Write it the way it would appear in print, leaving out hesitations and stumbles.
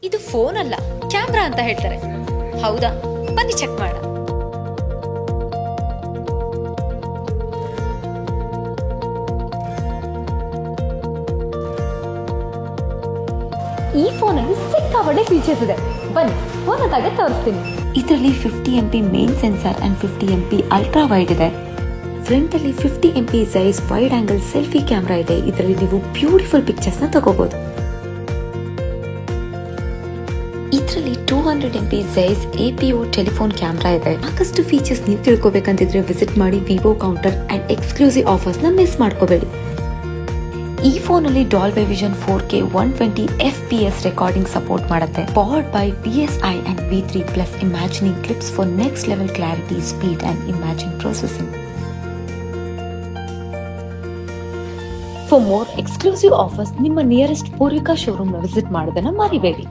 ಇದು ಫೋನ್ ಅಲ್ಲ, ಕ್ಯಾಮ್ರಾ ಅಂತ ಹೇಳ್ತಾರೆ. ಹೌದಾ? ಬನ್ನಿ ಚೆಕ್ ಮಾಡೋಣ. ಈ ಫೋನಲ್ಲಿ ಸಿಕ್ಕಾಪಟ್ಟೆ ಫೀಚರ್ಸ್ ಇದೆ. ಬನ್ನಿ ಫೋನ್ ತೋರಿಸ್ತೀನಿ. ಇದರಲ್ಲಿ 50 MP main sensor and 50 MP ultra wide ಇದೆ. ಫ್ರಂಟ್ ಅಲ್ಲಿ 50 MP size wide angle selfie camera ಇದೆ. ಇದರಲ್ಲಿ ನೀವು ಬ್ಯೂಟಿಫುಲ್ ಪಿಕ್ಚರ್ಸ್ ನ ತಗೋಬಹುದು. ಇದರಲ್ಲಿ 200 MP size APO telephone camera ಇದೆ. ಸಾಕಷ್ಟು ಫೀಚರ್ಸ್ ನೀವು ತಿಳ್ಕೊಬೇಕಂತಿದ್ರೆ ವಿಸಿಟ್ ಮಾಡಿ Vivo counter and exclusive offers ನ ಮಿಸ್ ಮಾಡ್ಕೋಬೇಡಿ. ಈ ಫೋನ್ ಅಲ್ಲಿ Dolby Vision 4K 120 FPS recording support ಮಾಡುತ್ತೆ. Powered by VSI and V3 plus imagining clips for next level clarity, speed and imagine processing. For more exclusive offers, ನಿಮ್ಮ nearest Poorvika showroom ನ visit ಮಾಡೋದನ್ನ ಮರಿಬೇಡಿ.